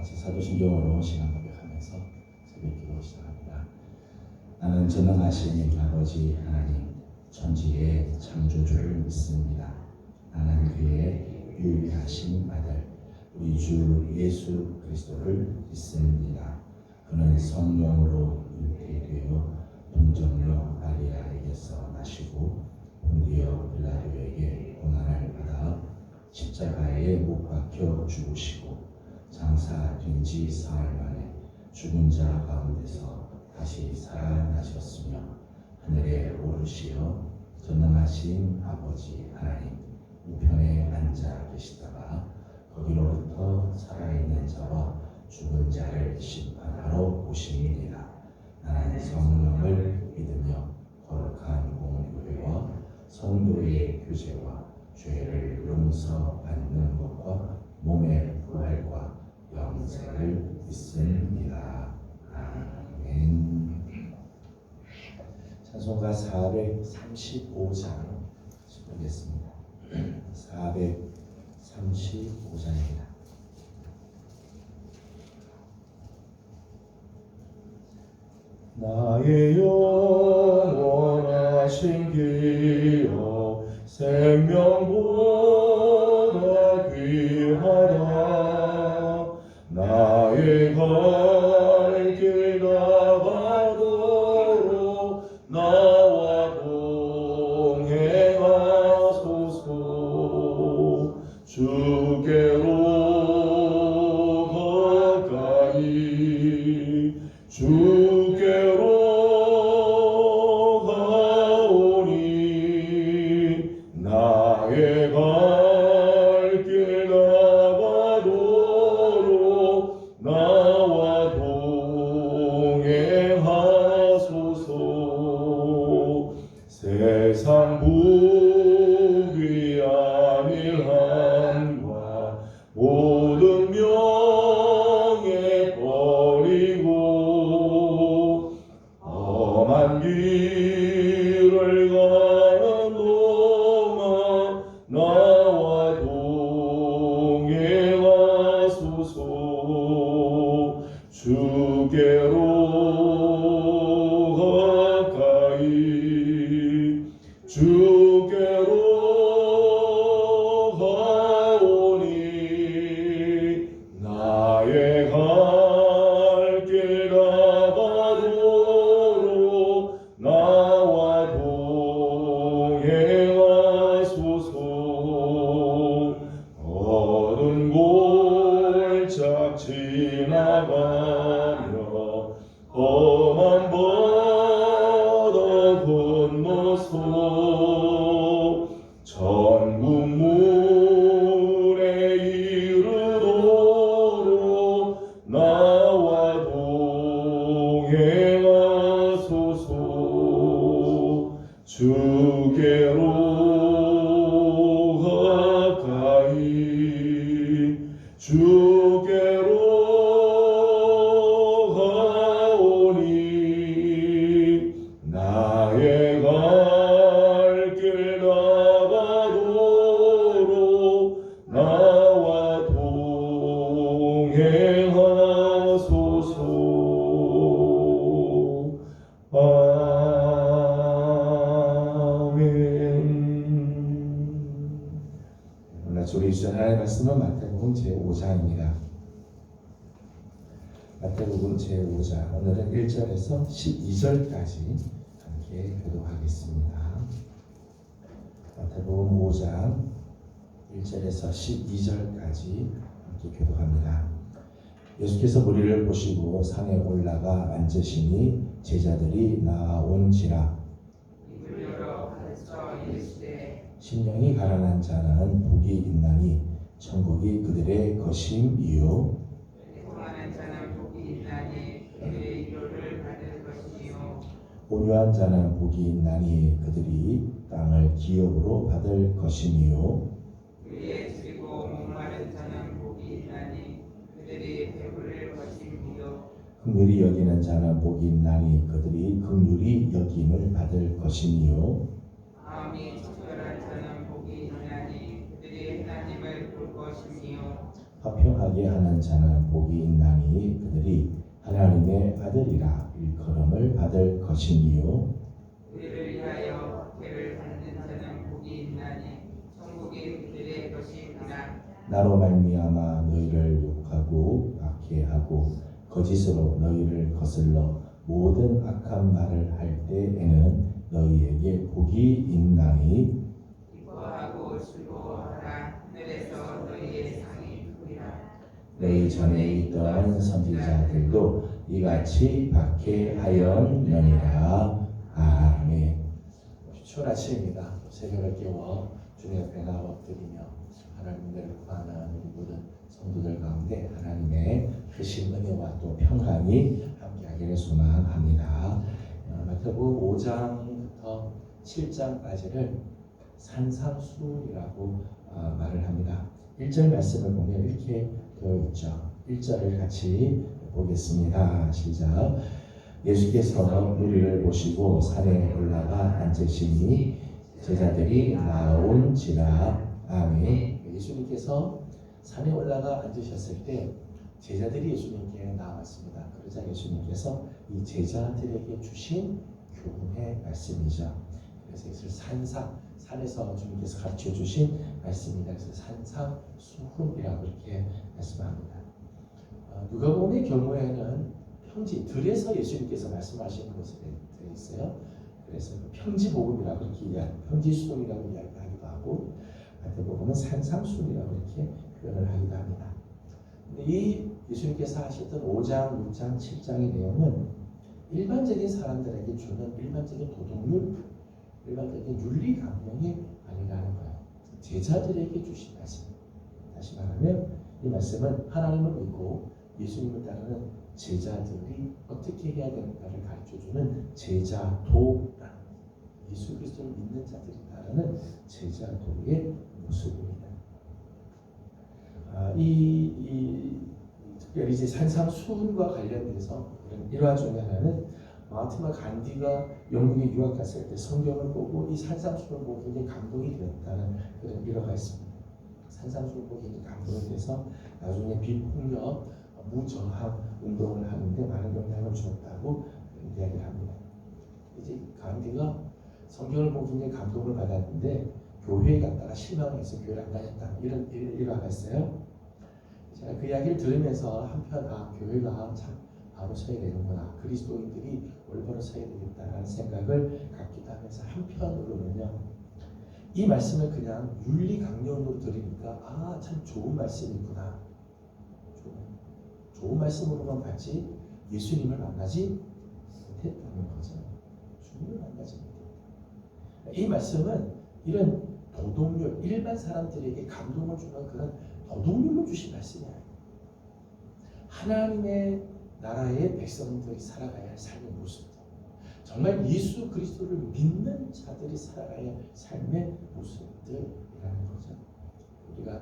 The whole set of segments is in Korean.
같이 사도신경으로 시간 고백하면서 새벽 기도 시작합니다. 나는 전능하신 아버지 하나님 천지의 창조주를 믿습니다. 나는 그의 유일하신 아들 우리 주 예수 그리스도를 믿습니다. 그는 성령으로 잉태되어 동정녀 마리아에게서 나시고 본디오 빌라도에게 고난을 받아 십자가에 못 박혀 죽으시고 장사된 지 사흘 만에 죽은 자 가운데서 다시 살아나셨으며 하늘에 오르시어 전능하신 아버지 하나님 우편에 앉아 계시다가 거기로부터 살아있는 자와 죽은 자를 심판하러 오십니다. 나는 성령을 믿으며 거룩한 공교회와 성도의 교제와 죄를 용서받는 것과 몸의 부활과 영생을 믿습니다. 아멘. 찬송가 435장 보겠습니다. 435장입니다. 나의 영원하신 기여 생명보다 귀하다. 나의 갈 길 나가도록 나와 동행하소서. 주께로 가까이 주께로 가오니 나의 갈 길 나가도록 나와 동행하소서. 세상 부귀 안일함과 모든 명예 버리고 험한 길을 가는 동안 나와 동행하소서. 주께로 가까이 주께로 가오니 나의 갈 길 나가도록 나와 동행하소서. 어두운 골짝 지나가며 험한 바다 건너서 천국 문에 이르도록 나와 동행하소서. 주께로 가까이 주께로 가오니 나의 갈 길 나가도록 나와 동행하소서. 아멘. 오늘 우리 주신 하나님의 말씀은 마태복음 제5장입니다. 마태복음 제5장 오늘은 1절에서 12절까지 함께 교독하겠습니다. 마태복음 5장 1절에서 12절까지 함께 교독합니다. 예수께서 무리를 보시고 산에 올라가 앉으시니 제자들이 나아온지라. 심령이 가난한 자는 복이 있나니 천국이 그들의 것임이요. 온유한 자는 복이 있나니 그들이 땅을 기업으로 받을 것이니요. 위에 지고 목마른 자는 복이 있나니 그들이 배부를 것이며 긍휼히 여기는 자는 복이 있나니 그들이 긍휼히 여김을 받을 것이니요. 마음이 청결한 자는 복이 있나니 그들이 하나님을 볼 것이며 화평하게 하는 자는 복이 있나니 그들이 하나님의 아들이라 일컬음을 받을 것이니요. 우리를 위하여 박해를 받는 자는 복이 있나니 천국이 그들의 것이니라. 나로 말미암아 너희를 욕하고 박해하고 거짓으로 너희를 거슬러 모든 악한 말을 할 때에는 너희에게 복이 있나니 기뻐하고 즐거워하라. 하늘에서 너희의 상이 크리라. 너희 전에 있던 선지자들도 이같이 박해하였느니라. 아멘. 추운 아침입니다. 새벽을 깨워 주님 앞에 나와 엎드리며 하나님을 구하는 우리 모든 성도들 가운데 하나님의 크신 은혜와 또 평강이 함께하기를 소망합니다. 마태복음 5장부터 7장까지를 산상수훈이라고 말을 합니다. 1절 말씀을 보면 이렇게 되어 있죠. 1절을 같이 보겠습니다. 시작. 예수께서 무리를 보시고 산에 올라가 앉으시니 제자들이 나온지라. 아멘. 예수님께서 산에 올라가 앉으셨을 때 제자들이 예수님께 나왔습니다. 그러자 예수님께서 이 제자들에게 주신 교훈의 말씀이죠. 그래서 이것을 산에서 주님께서 가르쳐 주신 말씀이다. 그래서 산상수훈이라고 이렇게 말씀합니다. 누가복음의 경우에는 평지 들에서 예수님께서 말씀하신 것에 되어 있어요. 그래서 평지복음이라고 이렇게 이야기하고 평지수훈이라고 이야기하기도 하고 마태복음은 산상수훈이라고 이렇게 표현을 하기도 합니다. 근데 이 예수님께서 하셨던 5장, 6장, 7장의 내용은 일반적인 사람들에게 주는 일반적인 도덕률, 일반적인 윤리 강령이 아니라는 거예요. 제자들에게 주신 말씀. 다시 말하면 이 말씀은 하나님을 믿고 예수님을 따르는 제자들이 어떻게 해야 되는가를 가르쳐주는 제자도라는 예수 그리스도를 믿는 자들이 따르는 제자도의 모습입니다. 특별히 이제 산상수훈과 관련돼서 이런 일화 중에 하나는 마하트마 간디가 영국에 유학 갔을 때 성경을 보고 이 산상수훈을 보고 굉장히 감동이 되었다는 그런 일화가 있습니다. 산상수훈을 보고 굉장히 감동이 돼서 나중에 비폭력 무저항 운동을 하는데 많은 영향을 주었다고 이야기를 합니다. 이제 간디가 성경을 보고 굉장히 감동을 받았는데 교회에 갔다가 실망해서 교회를 안 다녔다 이런 일화가 있어요. 제가 그 이야기를 들으면서 한편 교회가 참 바로 서야 되는구나, 그리스도인들이 올바로 서야 되겠다라는 생각을 갖기도 하면서 한편으로는요, 이 말씀을 그냥 윤리 강령으로 들으니까 참 좋은 말씀이구나, 좋은 말씀으로만 봤지 예수님을 만나지 못했다는 거죠. 주님을 만나지 못했다. 이 말씀은 이런 도덕률, 일반 사람들에게 감동을 주는 그런 도덕률로 주신 말씀이 아니에요. 하나님의 나라의 백성들이 살아가야 할 삶의 모습들, 정말 예수 그리스도를 믿는 자들이 살아가야 할 삶의 모습들이라는 거죠. 우리가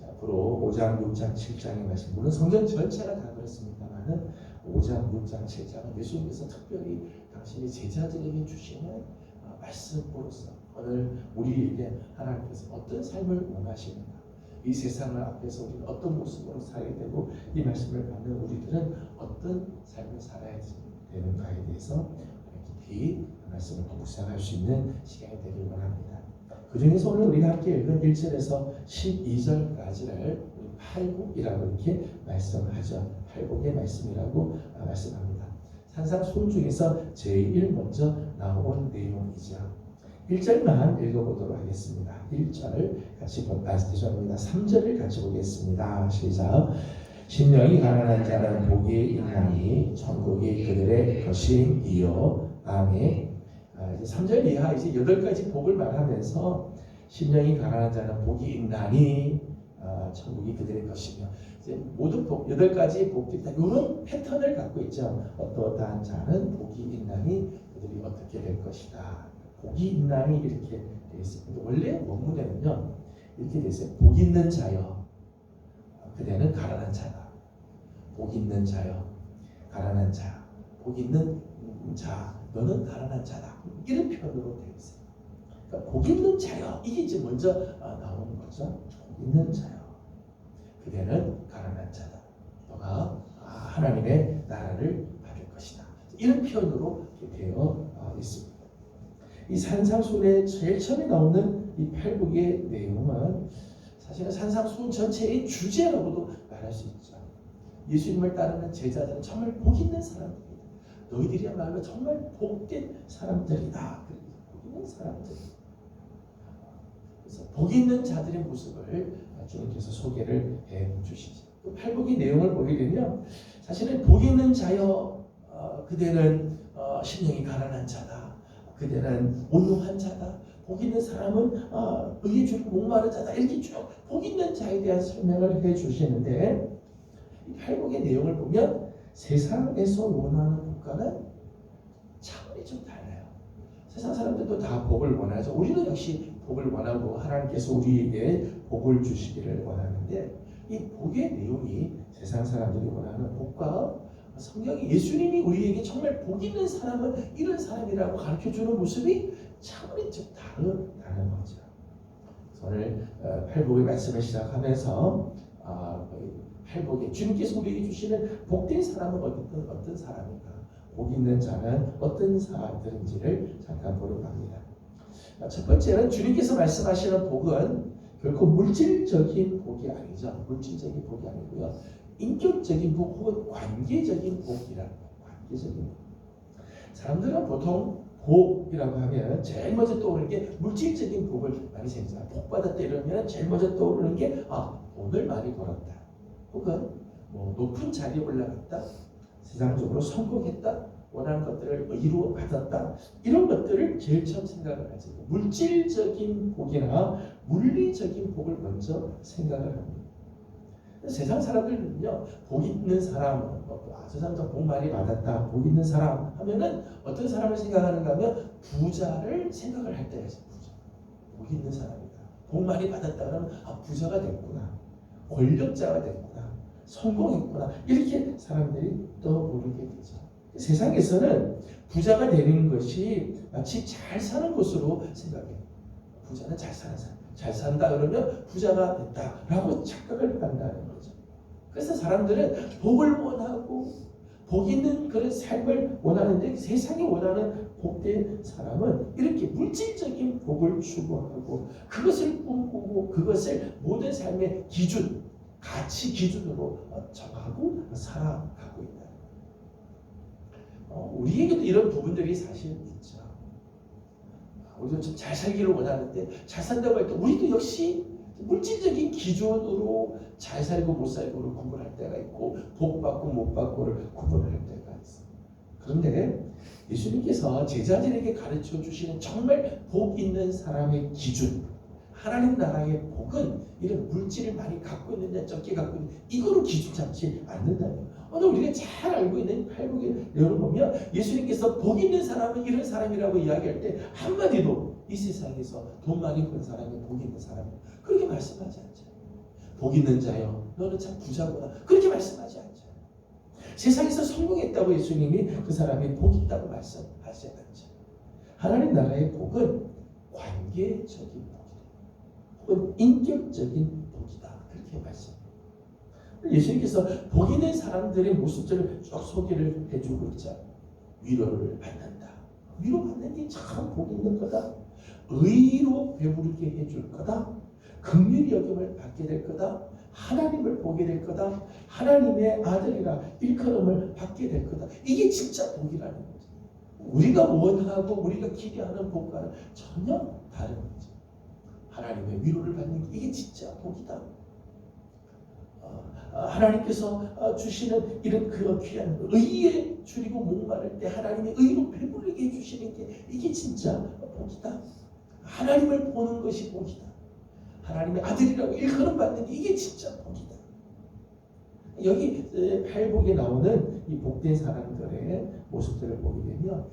앞으로 5장, 6장, 7장의 말씀, 물론 성경 전체가 다 그렇습니다만은 5장, 6장, 7장은 예수님께서 특별히 당신의 제자들에게 주시는 말씀으로서 오늘 우리에게 하나님께서 어떤 삶을 원하시는가, 이 세상을 앞에서 우리는 어떤 모습으로 살아야 되고 이 말씀을 받는 우리들은 어떤 삶을 살아야 되는가에 대해서 깊이 말씀을 묵상할 수 있는 시간이 되길 원합니다. 그 중에서 오늘 우리가 함께 읽은 1절에서 12절까지를 팔복이라고 이렇게 말씀하죠. 팔복의 말씀이라고 말씀합니다. 산상수훈 중에서 제일 먼저 나온 내용이죠. 1절만 읽어보도록 하겠습니다. 1절 같이 죄송합니다. 3절을 같이 보겠습니다. 시작. 심령이 가난한 자는 복이 있나니 천국이 그들의 것이니요. 아멘. 이제 3절 이하 이제 8가지 복을 말하면서 심령이 가난한 자는 복이 있나니 천국이 그들의 것이며, 이제 모든 복 8가지 복들이 다 이런 패턴을 갖고 있죠. 어떠한 자는 복이 있나니 그들이 어떻게 될 것이다. 복이 있나니 이렇게 되어 있습니다. 원래 원문에는요 이렇게 되어 있어요. 복 있는 자여 그대는 가난한 자다. 복 있는 자여 가난한 자, 복 있는 자 너는 가난한 자다. 이런 표현으로 되어 있어요. 그러니까 복 있는 자여, 이게 이제 먼저 나오는 거죠. 복 있는 자여. 그대는 가난한 자다. 너가 하나님의 나라를 받을 것이다. 이런 표현으로 되어 있습니다. 이 산상수훈에 제일 처음에 나오는 이 팔복의 내용은 사실은 산상수훈 전체의 주제라고도 말할 수 있죠. 예수님을 따르는 제자들은 정말 복 있는 사람들이다. 너희들이야말로 정말 복된 사람들이다. 복 있는 사람들. 그래서 복 있는 자들의 모습을 주님께서 소개를 해 주시죠. 그 팔복의 내용을 보게 되면 사실은 복 있는 자여 그대는 심령이 가난한 자다. 그대는 온유한 자다. 복 있는 사람은 의에 줄이고 목마른 자다. 이렇게 쭉 복 있는 자에 대한 설명을 해 주시는데 이 팔복의 내용을 보면 세상에서 원하는 복과는 차원이 좀 달라요. 세상 사람들도 다 복을 원하죠. 우리도 역시 복을 원하고 하나님께서 우리에게 복을 주시기를 원하는데 이 복의 내용이 세상 사람들이 원하는 복과 성경이 예수님이 우리에게 정말 복 있는 사람은 이런 사람이라고 가르쳐주는 모습이 차원이 좀 다른 거죠. 오늘 팔복의 말씀을 시작하면서 팔복에 주님께서 우리에게 주시는 복된 사람은 어떤 사람인가, 복 있는 자는 어떤 사람들인지를 잠깐 보려고 합니다. 첫 번째는 주님께서 말씀하시는 복은 결코 물질적인 복이 아니죠. 물질적인 복이 아니고요. 인격적인 복 혹은 관계적인 복이라는 거예요. 관계적인 복. 사람들은 보통 복이라고 하면 제일 먼저 떠오르는 게 물질적인 복을 많이 생각해요. 복 받았다 이러면 제일 먼저 떠오르는 게 돈을 많이 벌었다. 혹은 높은 자리에 올라갔다. 세상적으로 성공했다. 원하는 것들을 이루어 받았다. 이런 것들을 제일 처음 생각을 하죠. 물질적인 복이나 물리적인 복을 먼저 생각을 합니다. 세상 사람들은요, 복 있는 사람, 저 사람 복 많이 받았다, 복 있는 사람 하면은 어떤 사람을 생각하는가 하면 부자를 생각을 할 때가 있어요. 부자. 복 있는 사람이다. 복 많이 받았다 그러면 부자가 됐구나. 권력자가 됐구나. 성공했구나. 이렇게 사람들이 떠오르게 되죠. 세상에서는 부자가 되는 것이 마치 잘 사는 것으로 생각해요. 부자는 잘 사는 사람. 잘 산다 그러면 부자가 됐다라고 착각을 한다는 거죠. 그래서 사람들은 복을 원하고 복 있는 그런 삶을 원하는데 세상이 원하는 복된 사람은 이렇게 물질적인 복을 추구하고 그것을 꿈꾸고 그것을 모든 삶의 기준, 가치 기준으로 정하고 살아가고 있다. 우리에게도 이런 부분들이 사실 있죠. 우리도 좀 잘 살기를 원하는데 잘 산다고 할 때 우리도 역시 물질적인 기준으로 잘 살고 못 살고를 구분할 때가 있고 복 받고 못 받고를 구분할 때가 있어요. 그런데 예수님께서 제자들에게 가르쳐 주시는 정말 복 있는 사람의 기준, 하나님 나라의 복은 이런 물질을 많이 갖고 있느냐 적게 갖고 있느냐 이거로 기준 잡지 않는다는 거예요. 오늘 우리가 잘 알고 있는 팔복의 내용을 보면 예수님께서 복 있는 사람은 이런 사람이라고 이야기할 때 한마디도 이 세상에서 돈 많이 번 사람이 복 있는 사람이야 그렇게 말씀하지 않죠. 복 있는 자여 너는 참 부자구나 그렇게 말씀하지 않죠. 세상에서 성공했다고 예수님이 그 사람이 복 있다고 말씀하지 않죠. 하나님 나라의 복은 관계적인 복이다. 혹은 인격적인 복이다. 그렇게 말씀합니다. 예수님께서 복 있는 사람들의 모습들을 쭉 소개를 해주고 있죠. 위로를 받는다. 위로받는 게 참 복 있는 거다. 의로 배부르게 해줄 거다. 긍휼히 여김을 받게 될 거다. 하나님을 보게 될 거다. 하나님의 아들이라 일컬음을 받게 될 거다. 이게 진짜 복이라는 거죠. 우리가 원하고 우리가 기대하는 복과는 전혀 다른 거죠. 하나님의 위로를 받는 게 이게 진짜 복이다. 하나님께서 주시는 이런 그 귀한 의에 줄이고 목마를 때 하나님의 의로 배부르게 해주시는 게 이게 진짜 복이다. 하나님을 보는 것이 복이다. 하나님의 아들이라고 일컬음 받는 게 이게 진짜 복이다. 여기 팔복에 나오는 이 복된 사람들의 모습들을 보게 되면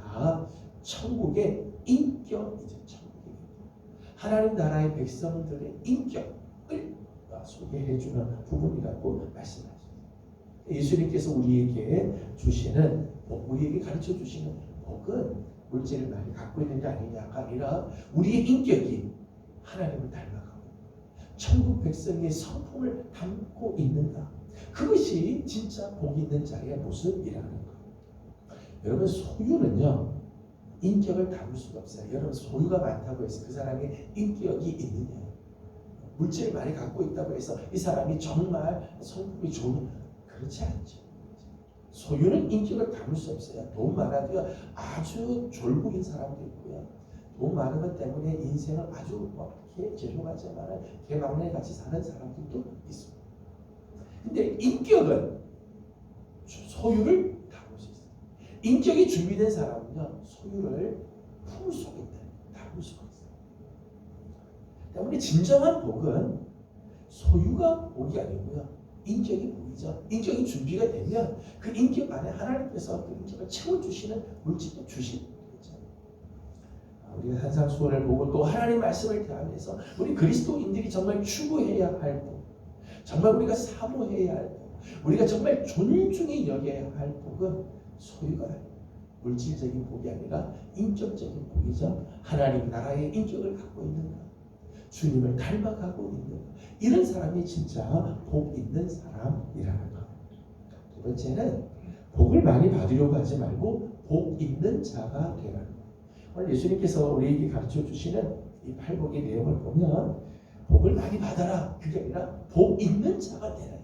다 천국의 인격이죠. 천국의 인격. 하나님 나라의 백성들의 인격을 소개해주는 부분이라고 말씀하셨습니다. 예수님께서 우리에게 주시는 복, 우리에게 가르쳐 주시는 복은 물질을 많이 갖고 있는 게 아니냐가 아니라 우리의 인격이 하나님을 닮아가고 천국 백성의 성품을 담고 있는가? 그것이 진짜 복 있는 자의 모습이라는 거예요. 여러분, 소유는요 인격을 담을 수가 없어요. 여러분, 소유가 많다고 해서 그 사람의 인격이 있느냐? 물질을 많이 갖고 있다고 해서 이 사람이 정말 성품이 좋은, 그렇지 않죠. 소유는 인격을 담을 수 없어요. 돈 많아도요 아주 졸부인 사람도 있고요. 돈 많은 것 때문에 인생을 아주 이렇게 재롱하지만 개막내 같이 사는 사람들도 있습니다. 근데 인격은 소유를 담을 수 있어요. 인격이 준비된 사람은요 소유를 품을 수가 있다. 담을 수가 있어요. 때문에 진정한 복은 소유가 복이 아니고요 인격이 복이죠. 인격이 준비가 되면 그 인격 안에 하나님께서 그 인격을 채워주시는 물질도 주시는 거죠. 우리가 산상수훈을 보고 또 하나님 말씀을 대하면서 우리 그리스도인들이 정말 추구해야 할 복, 정말 우리가 사모해야 할 복, 우리가 정말 존중히 여겨야 할 복은 소유가 아니에요. 물질적인 복이 아니라 인격적인 복이죠. 하나님 나라의 인격을 갖고 있는 것, 주님을 닮아가고 있는 것, 이런 사람이 진짜 복 있는 사람이라는 것. 두 번째는 복을 많이 받으려고 하지 말고 복 있는 자가 되라는 것. 오늘 예수님께서 우리에게 가르쳐 주시는 이 팔복의 내용을 보면 복을 많이 받아라, 그게 아니라 복 있는 자가 되라.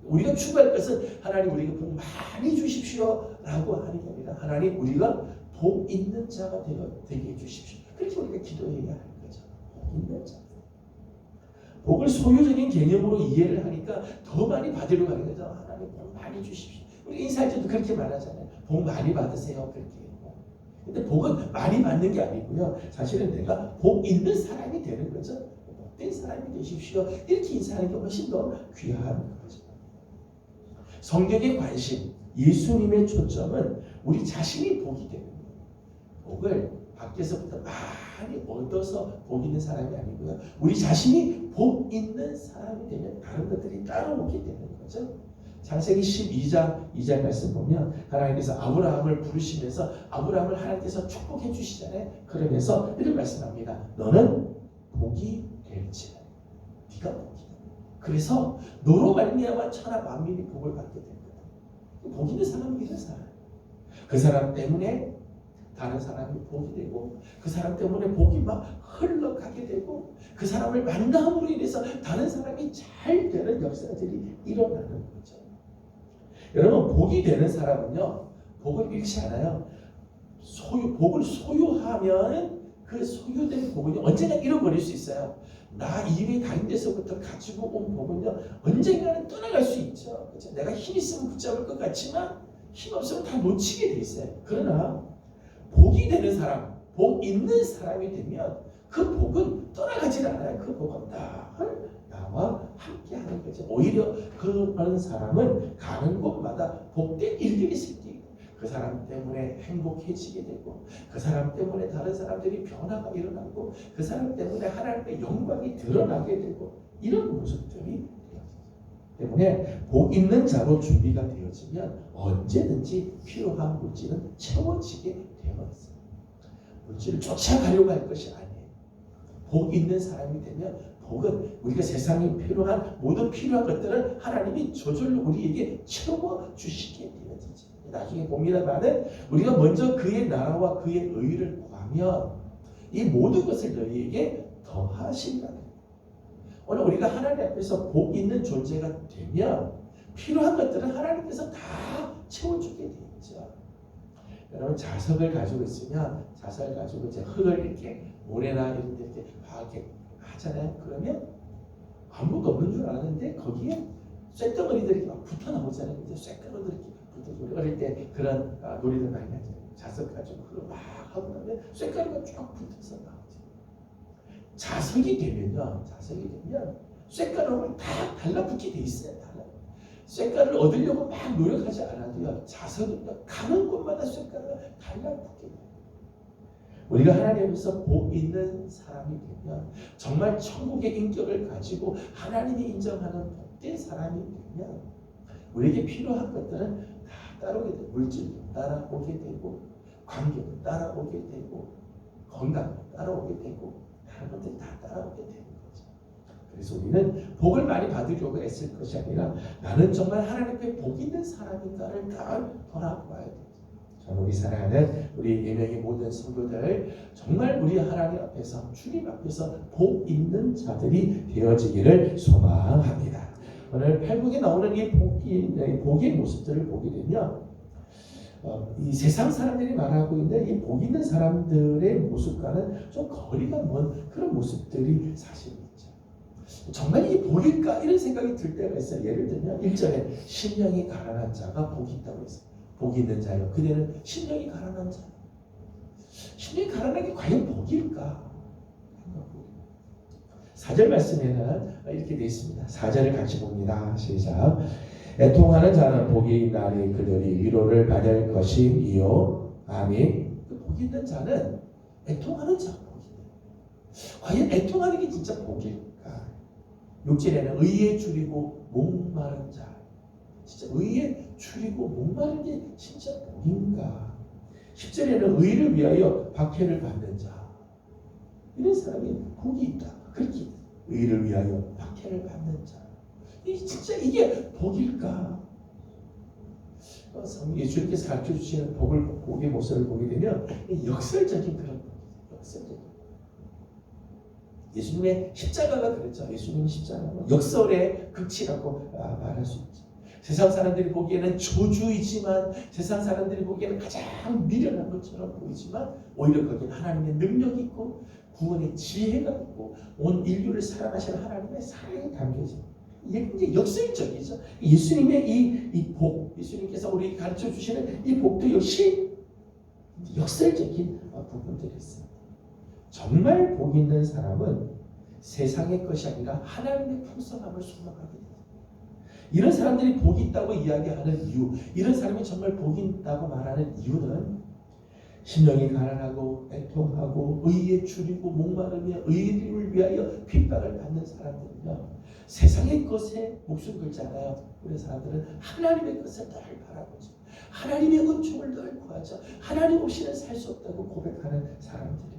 우리가 추구할 것은 하나님 우리에게 복 많이 주십시오 라고 하는 게 아니라 하나님 우리가 복 있는 자가 되게 해주십시오. 그렇게 우리가 기도해야 할 거죠. 복 있는 자. 복을 소유적인 개념으로 이해를 하니까 더 많이 받으려고 하는 거죠. 하나님 복 많이 주십시오. 우리 인사할 때도 그렇게 말하잖아요. 복 많이 받으세요. 그렇게. 근데 복은 많이 받는 게 아니고요. 사실은 내가 복 있는 사람이 되는 거죠. 복된 사람이 되십시오. 이렇게 인사하는 게 훨씬 더 귀한 거죠. 성경의 관심, 예수님의 초점은 우리 자신이 복이 되는 거예요. 복을 밖에서부터 많이 얻어서 복 있는 사람이 아니고요. 우리 자신이 복 있는 사람이 되면 다른 것들이 따라오게 되는 거죠. 창세기 12장 2절 말씀 보면 하나님께서 아브라함을 부르시면서 아브라함을 하나님께서 축복해 주시잖아요. 그러면서 이런 말씀합니다. 너는 복이 될지라. 네가 복이다. 그래서 너로 말미암아 천하 만민이 복을 받게 된 거다. 복 있는 사람은 이런 사람. 그 사람 때문에 다른 사람이 복이 되고 그 사람 때문에 복이 막 흘러가게 되고 그 사람을 만남으로 인해서 다른 사람이 잘 되는 역사들이 일어나는 거죠. 여러분, 복이 되는 사람은요 복을 잃지 않아요. 복을 소유하면 그 소유된 복은요 언젠가 잃어버릴 수 있어요. 나 이외에 다른 데서부터 가지고 온 복은요 언젠가는 떠나갈 수 있죠. 그렇죠? 내가 힘 있으면 붙잡을 것 같지만 힘 없으면 다 놓치게 돼 있어요. 그러나 복이 되는 사람, 복 있는 사람이 되면 그 복은 떠나가질 않아요. 그 복은 늘 나와 함께하는 거죠. 오히려 그런 사람은 가는 곳마다 복된 일들이 생기고 그 사람 때문에 행복해지게 되고 그 사람 때문에 다른 사람들이 변화가 일어나고 그 사람 때문에 하나님의 영광이 드러나게 되고 이런 모습들이 때문에 복 있는 자로 준비가 되어지면 언제든지 필요한 물질은 채워지게 되어 있습니다. 물질을 쫓아가려고 할 것이 아니에요. 복 있는 사람이 되면 복은 우리가 세상에 필요한 모든 필요한 것들은 하나님이 저절로 우리에게 채워주시게 되어지죠. 나중에 봅니다만은 우리가 먼저 그의 나라와 그의 의를 구하면 이 모든 것을 너희에게 더하신다. 오늘 우리가 하나님 앞에서 복 있는 존재가 되면 필요한 것들은 하나님께서 다 채워주게 되어 있죠. 여러분, 자석을 가지고 있으면 자석을 가지고 이제 흙을 이렇게 모래나 이런 데 이렇게 이렇게 하잖아요. 그러면 아무것도 없는 줄 아는데 거기에 쇳덩어리들이 막 붙어 나오잖아요. 이제 쇳덩어리들이 붙어. 우리 어릴 때 그런 놀이들 많이 하잖아요. 자석 가지고 흙을 막 하고 나면 쇳덩어리가 쭉 붙어서 나오죠. 자석이 되면 쇳가루를 다 달라붙게 돼 있어요. 쇳가루를 얻으려고 막 노력하지 않아도요. 자석은 가는 곳마다 쇳가루가 달라붙게 돼요. 우리가 하나님 앞에서 복 있는 사람이 되면 정말 천국의 인격을 가지고 하나님이 인정하는 복된 사람이 되면 우리에게 필요한 것들은 다 따라오게 되고 물질도 따라오게 되고 관계도 따라오게 되고 건강도 따라오게 되고 다른 것들이 다 따라오게 되는 거죠. 그래서 우리는 복을 많이 받으려고 애쓸 것이 아니라 나는 정말 하나님께 복 있는 사람인가를 다 돌아봐야 돼. 저는 우리 사랑하는 우리 예명의 모든 성도들 정말 우리 하나님 앞에서 주님 앞에서 복 있는 자들이 되어지기를 소망합니다. 오늘 팔복에 나오는 이 복의 모습들을 보게 되면 이 세상 사람들이 말하고 있는 이 복 있는 사람들의 모습과는 좀 거리가 먼 그런 모습들이 사실 있죠. 정말 이게 복일까 이런 생각이 들 때가 있어요. 예를 들면 1절에 심령이 가난한 자가 복이 있다고 했어요. 복이 있는 자요. 그대는 심령이 가난한 자. 심령이 가난한 게 과연 복일까? 4절 말씀에는 이렇게 되어 있습니다. 4절을 같이 봅니다. 시작. 애통하는 자는 복이 있나니 그들이 위로를 받을 것이요. 아멘. 그 복이 있는 자는 애통하는 자가 복이에요. 과연 애통하는 게 진짜 복일까? 6절에는 의에 줄이고 목마른 자. 진짜 의에 줄이고 목마른 게 진짜 복인가? 10절에는 의를 위하여 박해를 받는 자. 이런 사람이 복이 있다. 그렇게 의를 위하여 박해를 받는 자. 진짜 이게 복일까? 예수님께서 가르쳐 주시는 복의 모습을 보게 되면 역설적인 그런 복이죠. 역설적인. 예수님의 십자가가 그랬죠. 예수님의 십자가는 역설의 극치라고 말할 수 있죠. 세상 사람들이 보기에는 저주이지만, 세상 사람들이 보기에는 가장 미련한 것처럼 보이지만 오히려 거기에 하나님의 능력이 있고 구원의 지혜가 있고 온 인류를 사랑하시는 하나님의 사랑이 담겨져. 이게 굉장히 역설적이죠. 예수님의 이 복, 예수님께서 우리 가르쳐 주시는 이 복도 역시 역설적인 부분들이 있습니다. 정말 복 있는 사람은 세상의 것이 아니라 하나님의 풍성함을 소망하게 됩니다. 이런 사람들이 복이 있다고 이야기하는 이유, 이런 사람이 정말 복이 있다고 말하는 이유는 심령이 가난하고 애통하고 의에 줄이고 목마르며 의를 위하여 핍박을 받는 사람들은요, 세상의 것에 목숨 걸지 않아요. 우리 사람들은 하나님의 것을 늘 바라보죠. 하나님의 은총을 늘 구하죠. 하나님 없이는 살 수 없다고 고백하는 사람들이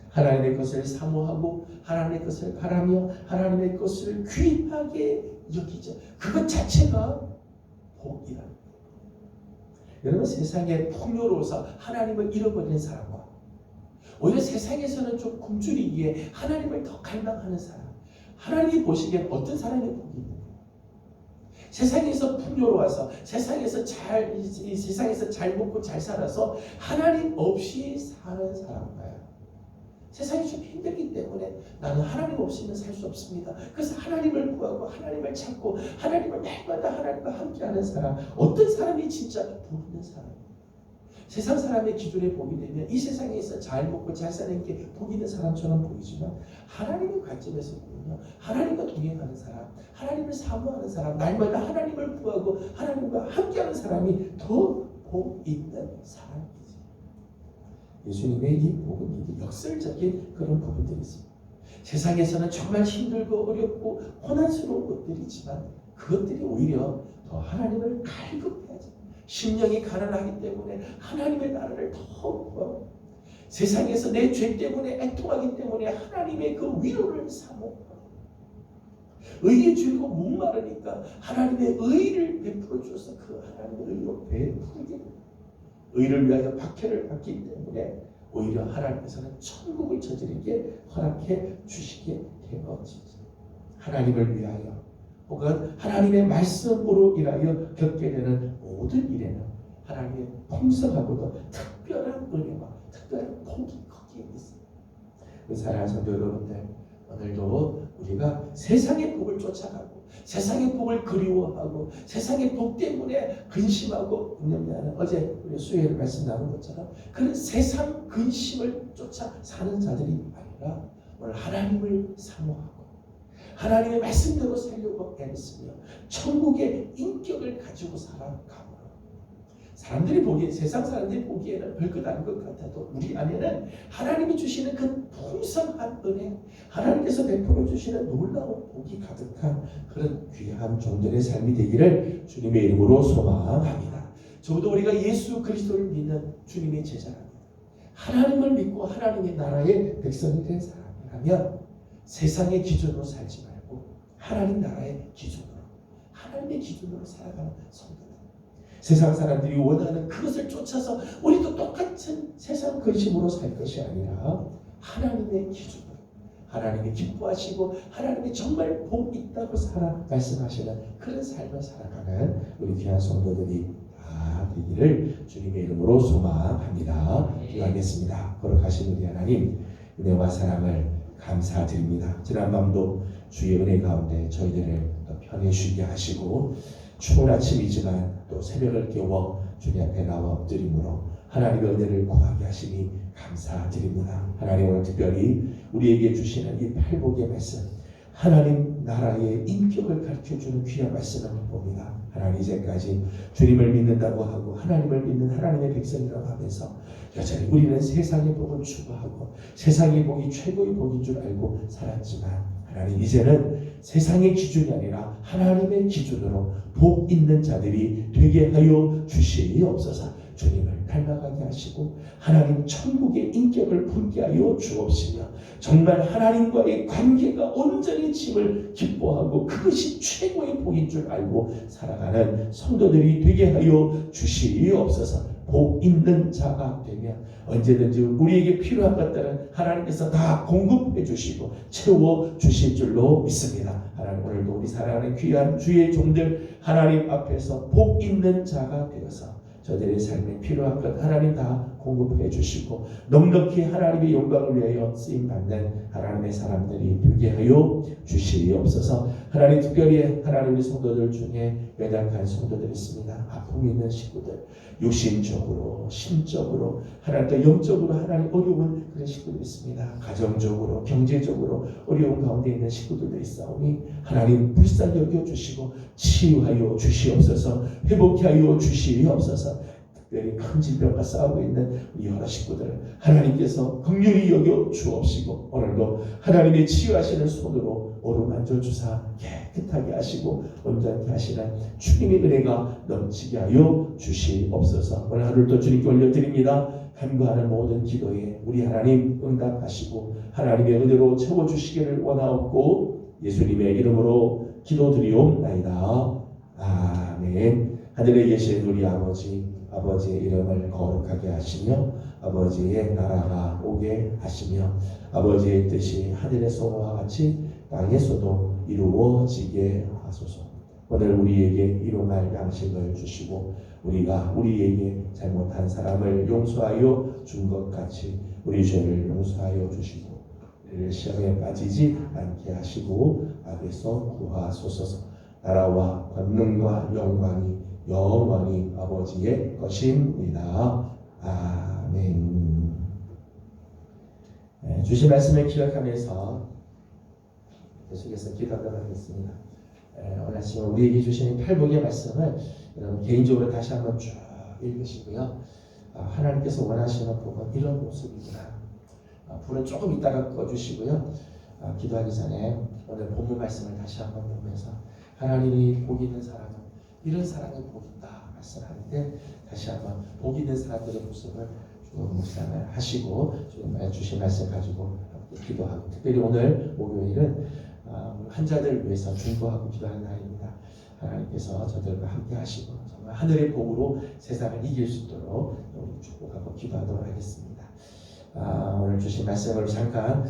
하나님의 것을 사모하고 하나님의 것을 바라며 하나님의 것을 귀하게 여기죠. 그것 자체가 복이라는 거예요. 여러분, 세상에 풍요로워서 하나님을 잃어버리는 사람과 오히려 세상에서는 좀 굶주리기에 하나님을 더 갈망하는 사람, 하나님이 보시기엔 어떤 사람의 복이 있는 거예요? 세상에서 풍요로워서 세상에서 잘 먹고 잘 살아서 하나님 없이 사는 사람과요, 세상이 좀 힘들기 때문에 나는 하나님 없이는 살 수 없습니다. 그래서 하나님을 구하고 하나님을 찾고 하나님을 날마다 하나님과 함께하는 사람, 어떤 사람이 진짜 복 있는 사람입니다. 세상 사람의 기준에 복이 되면 이 세상에서 잘 먹고 잘 사는 게 복 있는 사람처럼 보이지만 있는 관점에서 보면요, 하나님과 동행하는 사람, 하나님을 사모하는 사람, 날마다 하나님을 구하고 하나님과 함께하는 사람이 더 복 있는 사람이지. 예수님의 이 복은 이게 역설적인 그런 부분들이 있습니다. 세상에서는 정말 힘들고 어렵고 고난스러운 것들이지만 그것들이 오히려 더 하나님을 갈급해하죠. 심령이 가난하기 때문에 하나님의 나라를 더 구하고, 세상에서 내 죄 때문에 애통하기 때문에 하나님의 그 위로를 사모하고, 의에 줄이고 목마르니까 하나님의 의를 베풀어 주셔서 그 하나님의 의로 베풀게 됩니다. 의를 위하여 박해를 받기 때문에 오히려 하나님께서는 천국을 저지르게 허락해 주시게 되어지죠. 하나님을 위하여 혹은 하나님의 말씀으로 인하여 겪게 되는 모든 일에는 하나님의 풍성하고도 특별한 은혜와 특별한 복이 거기에 있습니다. 사랑하는 성도 여러분들, 오늘도 우리가 세상의 복을 쫓아가고 세상의 복을 그리워하고 세상의 복 때문에 근심하고 왜냐하면 어제 우리 수요일 말씀 나눈 것처럼 그런 세상 근심을 쫓아 사는 자들이 아니라 오늘 하나님을 사모하고 하나님의 말씀대로 살려고 애쓰며 천국의 인격을 가지고 살아가므로 사람들이 보기에, 세상 사람들이 보기에는 별것 아닌 것 같아도 우리 안에는 하나님이 주시는 그 풍성한 은혜, 하나님께서 베풀어 주시는 놀라운 복이 가득한 그런 귀한 종들의 삶이 되기를 주님의 이름으로 소망합니다. 적어도 우리가 예수 그리스도를 믿는 주님의 제자랍니다. 하나님을 믿고 하나님의 나라의 백성이 된 사람이라면 세상의 기준으로 살지 말고 하나님 나라의 기준으로, 하나님의 기준으로 살아가는 성도들. 세상 사람들이 원하는 그것을 쫓아서 우리도 똑같은 세상 근심으로 살 것이 아니라 하나님의 기준으로, 하나님이 기뻐하시고 하나님이 정말 복 있다고 말씀하시는 그런 삶을 살아가는 우리 귀한 성도들이 다 되기를 주님의 이름으로 소망합니다. 기도하겠습니다. 거룩하신 우리 하나님, 은혜와 사랑을 감사드립니다. 지난밤도 주의 은혜 가운데 저희들을 더 편히 쉬게 하시고 추운 아침이지만 또 새벽을 깨워 주님 앞에 나와 엎드림으로 하나님의 은혜를 구하게 하시니 감사드립니다. 하나님, 오늘 특별히 우리에게 주시는 이 팔복의 말씀, 하나님 나라의 인격을 가르쳐주는 귀한 말씀을 봅니다. 하나님, 이제까지 주님을 믿는다고 하고 하나님을 믿는 하나님의 백성이라고 하면서 여전히 우리는 세상의 복을 추구하고 세상의 복이 최고의 복인 줄 알고 살았지만, 하나님 이제는 세상의 기준이 아니라 하나님의 기준으로 복 있는 자들이 되게 하여 주시옵소서. 주님을 닮아가게 하시고 하나님 천국의 인격을 품게 하여 주옵시며 정말 하나님과의 관계가 온전히 짐을 기뻐하고 그것이 최고의 복인 줄 알고 살아가는 성도들이 되게 하여 주시옵소서. 복 있는 자가 되면 언제든지 우리에게 필요한 것들은 하나님께서 다 공급해 주시고 채워 주실 줄로 믿습니다. 하나님, 오늘도 우리 사랑하는 귀한 주의 종들 하나님 앞에서 복 있는 자가 되어서 저들의 삶에 필요한 것 하나님 다 공급해 주시고 넉넉히 하나님의 영광을 위하여 쓰임받는 하나님의 사람들이 되게 하여 주시옵소서. 하나님, 특별히 하나님의 성도들 중에 연약한 성도들이 있습니다. 아픔이 있는 식구들, 육신적으로 심적으로 하나님 또 영적으로 하나님 어려운 그런 식구들이 있습니다. 가정적으로 경제적으로 어려운 가운데 있는 식구들도 있사오니 하나님 불쌍히 여겨주시고 치유하여 주시옵소서. 회복케 하여 주시옵소서. 특별히 큰 질병과 싸우고 있는 우리 여러 식구들을 하나님께서 긍휼히 여겨 주옵시고 오늘도 하나님의 치유하시는 손으로 어루만져 주사 깨끗하게 하시고 온전케 하시는 주님의 은혜가 넘치게 하여 주시옵소서. 오늘 하루도 주님께 올려드립니다. 간구하는 모든 기도에 우리 하나님 응답하시고 하나님의 은혜로 채워주시기를 원하옵고 예수님의 이름으로 기도드리옵나이다. 아멘. 하늘에 계신 우리 아버지의 이름을 거룩하게 하시며 아버지의 나라가 오게 하시며 아버지의 뜻이 하늘에서와 같이 땅에서도 이루어지게 하소서. 오늘 우리에게 일용할 양식을 주시고 우리가 우리에게 잘못한 사람을 용서하여 준 것 같이 우리 죄를 용서하여 주시고 우리를 시험에 빠지지 않게 하시고 악에서 구하소서. 나라와 권능과 영광이 영원히 아버지의 것입니다. 아멘. 주신 말씀을 기억하면서 계속해서 기도하도록 하겠습니다. 오늘 아침에 우리에게 주시는 팔복의 말씀을 여러분 개인적으로 다시 한번 쭉 읽으시고요. 하나님께서 원하시는 복은 이런 모습이구나. 불은 조금 이따가 꺼주시고요. 기도하기 전에 오늘 본문 말씀을 다시 한번 보면서 하나님이 복 있는 사람은 이런 사람이 복 있다 말씀하는데 다시 한번 복 있는 사람들의 모습을 좀 묵상을 하시고 좀 주신 말씀 가지고 기도하고 특별히 오늘 목요일은 환자들을 위해서 중보하고 기도하는 날입니다. 하나님께서 저들과 함께 하시고 정말 하늘의 복으로 세상을 이길 수 있도록 축복하고 기도하도록 하겠습니다. 오늘 주신 말씀을 잠깐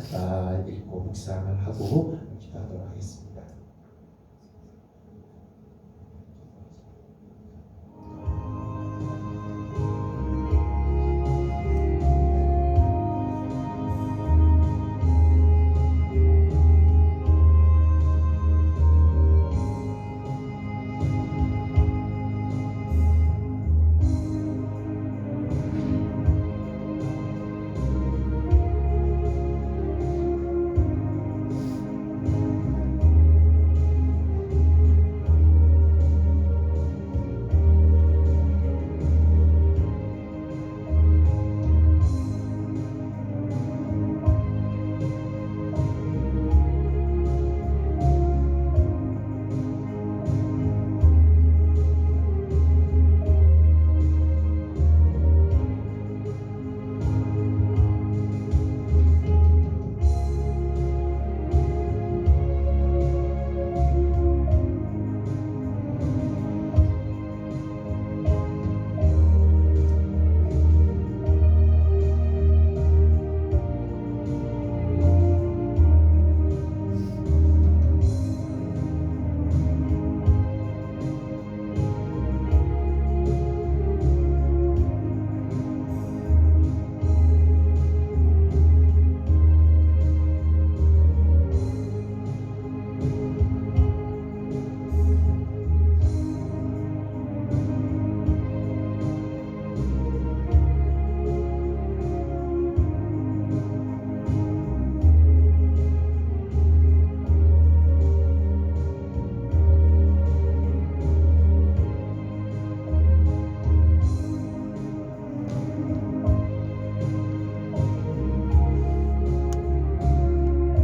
읽고 묵상을 하고 기도하도록 하겠습니다.